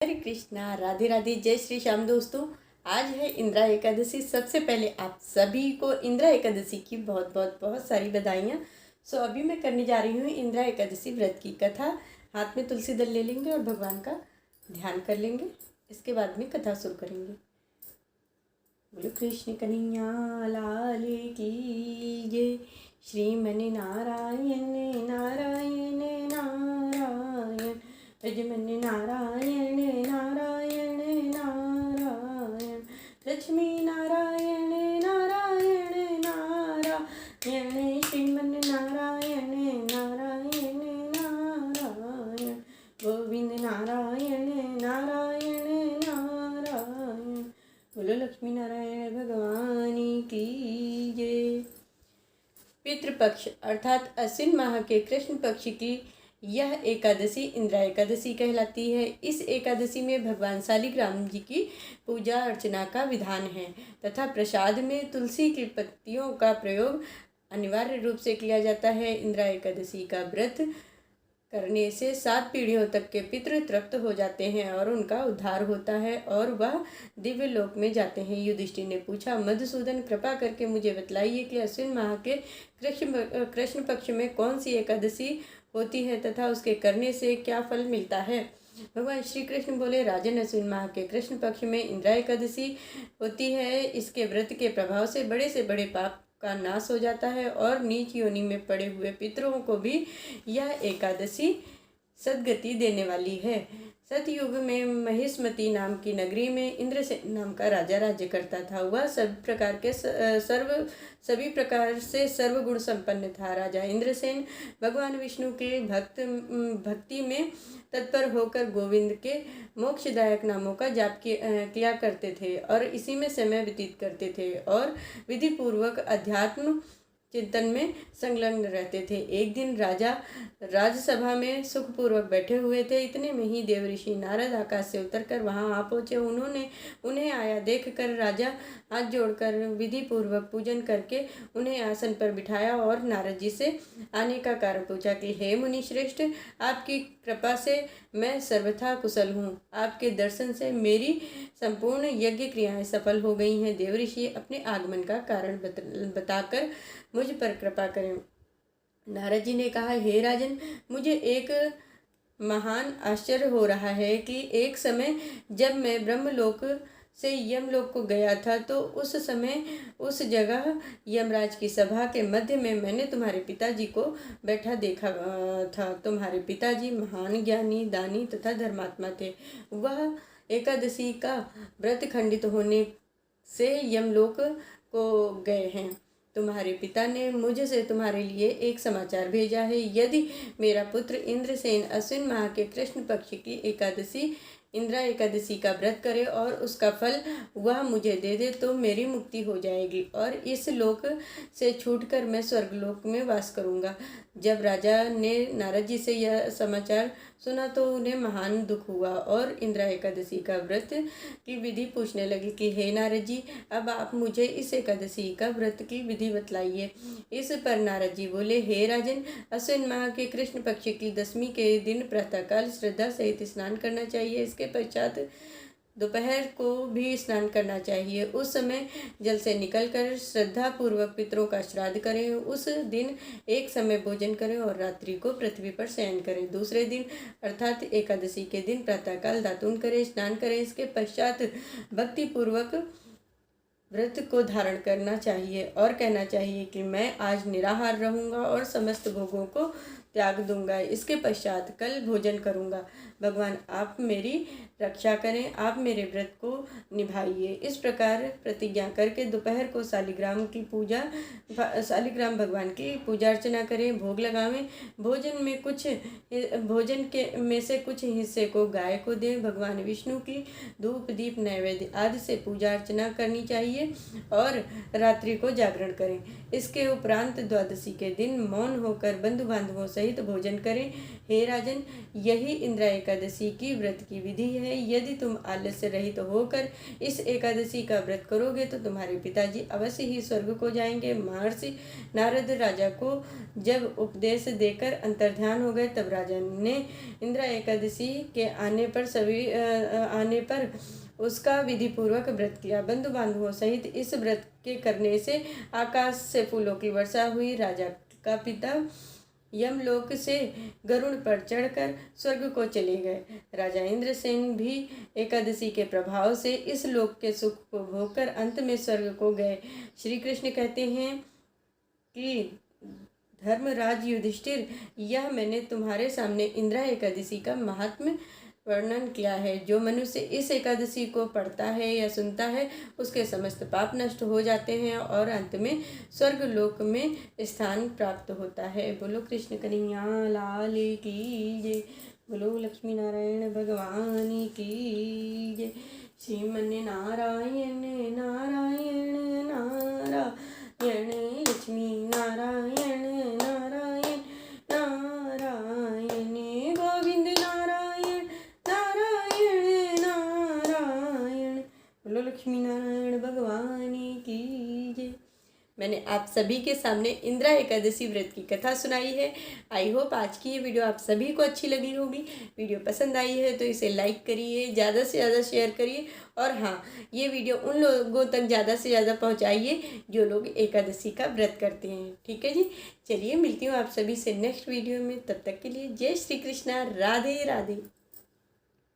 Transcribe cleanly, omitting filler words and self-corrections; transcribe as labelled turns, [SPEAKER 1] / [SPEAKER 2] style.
[SPEAKER 1] हरे कृष्णा, राधे राधे, जय श्री श्याम। दोस्तों, आज है इंदिरा एकादशी। सबसे पहले आप सभी को इंदिरा एकादशी की बहुत बहुत बहुत सारी बधाइयाँ। अभी मैं करने जा रही हूँ इंदिरा एकादशी व्रत की कथा। हाथ में तुलसी दल ले लेंगे और भगवान का ध्यान कर लेंगे। इसके बाद में कथा शुरू करेंगे। बोलो कृष्ण कन्हैया लाल की जय। श्रीमन नारायण नारायण नारायण, यजमन नारायण नारायण नारायण, लक्ष्मी नारायण नारायण नारायण, श्रीमन नारायण नारायण नारायण, गोविंद नारायण नारायण नारायण। बोलो लक्ष्मी नारायण भगवान की जय। पितृपक्ष अर्थात अश्विन माह के कृष्ण पक्ष की यह एकादशी इंदिरा एकादशी कहलाती है। इस एकादशी में भगवान शालिग्राम जी की पूजा अर्चना का विधान है तथा प्रसाद में तुलसी की पत्तियों का प्रयोग अनिवार्य रूप से किया जाता है। इंदिरा एकादशी का व्रत करने से 7 पीढ़ियों तक के पितृ तृप्त हो जाते हैं और उनका उद्धार होता है और वह दिव्य लोक में जाते हैं। युधिष्ठिर ने पूछा, मधुसूदन कृपा करके मुझे बतलाइए कि अश्विन माह के कृष्ण पक्ष में कौन सी एकादशी होती है तथा उसके करने से क्या फल मिलता है। भगवान श्री कृष्ण बोले, राजन, अश्विन माह के कृष्ण पक्ष में इंदिरा एकादशी होती है। इसके व्रत के प्रभाव से बड़े पाप का नाश हो जाता है और नीच योनि में पड़े हुए पितरों को भी यह एकादशी सद्गति देने वाली है। सतयुग में महिष्मती नाम की नगरी में इंद्रसेन नाम का राजा राज्य करता था। वह सभी प्रकार से सर्वगुण संपन्न था। राजा इंद्रसेन भगवान विष्णु के भक्ति में तत्पर होकर गोविंद के मोक्षदायक नामों का जाप किया करते थे और इसी में समय व्यतीत करते थे और विधि पूर्वक अध्यात्म चिंतन में संलग्न रहते थे। एक दिन राजा राजसभा में सुखपूर्वक बैठे हुए थे। इतने में ही देव ऋषि नारद आकाश से उतरकर वहां आ पहुंचे। उन्हें आया देखकर राजा हाथ जोड़कर विधि पूर्वक पूजन करके उन्हें आसन पर बिठाया और नारद जी से आने का कारण पूछा कि हे मुनि श्रेष्ठ, आपकी कृपा से मैं सर्वथा कुशल हूँ। आपके दर्शन से मेरी संपूर्ण यज्ञ क्रियाएं सफल हो गई हैं। देव ऋषि अपने आगमन का कारण बताकर मुझ पर कृपा करें। नारद जी ने कहा, हे राजन, मुझे एक महान आश्चर्य हो रहा है कि एक समय जब मैं ब्रह्मलोक से यमलोक को गया था तो उस समय उस जगह यमराज की सभा के मध्य में मैंने तुम्हारे पिताजी को बैठा देखा था। तुम्हारे पिताजी महान ज्ञानी, दानी तथा धर्मात्मा थे। वह एकादशी का व्रत खंडित होने से यमलोक को गए हैं। तुम्हारे पिता ने मुझसे तुम्हारे लिए एक समाचार भेजा है। यदि मेरा पुत्र इंद्रसेन अश्विन माह के कृष्ण पक्ष की एकादशी इंदिरा एकादशी का व्रत करे और उसका फल वह मुझे दे दे तो मेरी मुक्ति हो जाएगी और इस लोक से छूटकर मैं स्वर्गलोक में वास करूंगा। जब राजा ने नारद जी से यह समाचार सुना तो उन्हें महान दुख हुआ और इंदिरा एकादशी का व्रत की विधि पूछने लगे कि हे नारद जी, अब आप मुझे इस एकादशी का व्रत की विधि बतलाइए। इस पर नारद जी बोले, हे राजन, अश्विन माह के कृष्ण पक्ष की दशमी के दिन प्रातःकाल श्रद्धा सहित स्नान करना चाहिए। इसके पश्चात दोपहर को भी स्नान करना चाहिए। उस समय जल से निकलकर श्रद्धा पूर्वक पितरों का श्राद्ध करें। उस दिन एक समय भोजन करें और रात्रि को पृथ्वी पर शयन करें। दूसरे दिन अर्थात एकादशी के दिन प्रातःकाल दातून करें, स्नान करें। इसके पश्चात भक्ति पूर्वक व्रत को धारण करना चाहिए और कहना चाहिए कि मैं आज निराहार रहूंगा और समस्त भोगों को त्याग दूंगा। इसके पश्चात कल भोजन करूंगा। भगवान आप मेरी रक्षा करें, आप मेरे व्रत को निभाइए। इस प्रकार प्रतिज्ञा करके दोपहर को शालिग्राम भगवान की पूजा अर्चना करें, भोग लगावें। भोजन में से कुछ हिस्से को गाय को दें। भगवान विष्णु की धूप दीप नैवेद्य आदि से पूजा अर्चना करनी चाहिए और रात्रि को जागरण करें। इसके उपरांत द्वादशी के दिन मौन होकर बंधु बांधवों सहित भोजन करें। हे राजन, यही इंद्रा एकादशी की व्रत की विधि है। यदि तुम आलस्य रहित होकर इस एकादशी का व्रत करोगे तो तुम्हारे पिताजी अवश्य ही स्वर्ग को जाएंगे। महर्षि नारद राजा को जब उपदेश देकर अंतर्ध्यान हो गए, तब राजा ने इंद्रा एकादशी के आने पर उसका विधि पूर्वक व्रत किया। बंधु बांधवों सहित इस व्रत के करने से आकाश से फूलों की वर्षा हुई। राजा का पिता यमलोक से गरुड़ पर चढ़कर स्वर्ग को चले गए। राजा इंद्रसेन भी एकादशी के प्रभाव से इस लोक के सुख को भोगकर अंत में स्वर्ग को गए। श्री कृष्ण कहते हैं कि धर्मराज युधिष्ठिर, यह मैंने तुम्हारे सामने इंद्रा एकादशी का महात्म्य वर्णन किया है। जो मनुष्य इस एकादशी को पढ़ता है या सुनता है, उसके समस्त पाप नष्ट हो जाते हैं और अंत में स्वर्ग लोक में स्थान प्राप्त होता है। बोलो कृष्ण कन्हैया लाल की जय। बोलो लक्ष्मी नारायण भगवान की जय। श्रीमन नारायण नारायण नारायण, लक्ष्मी नारायण नारायण नारायण, गोविंद नारायण नारायण नारायण। बोलो लक्ष्मी नारायण भगवान की जय। मैंने आप सभी के सामने इंद्रा एकादशी व्रत की कथा सुनाई है। आई होप आज की ये वीडियो आप सभी को अच्छी लगी होगी। वीडियो पसंद आई है तो इसे लाइक करिए, ज़्यादा से ज़्यादा शेयर करिए, और हाँ, ये वीडियो उन लोगों तक ज़्यादा से ज़्यादा पहुँचाइए जो लोग एकादशी का व्रत करते हैं। ठीक है जी, चलिए मिलती हूँ आप सभी से नेक्स्ट वीडियो में। तब तक के लिए जय श्री कृष्णा, राधे राधे।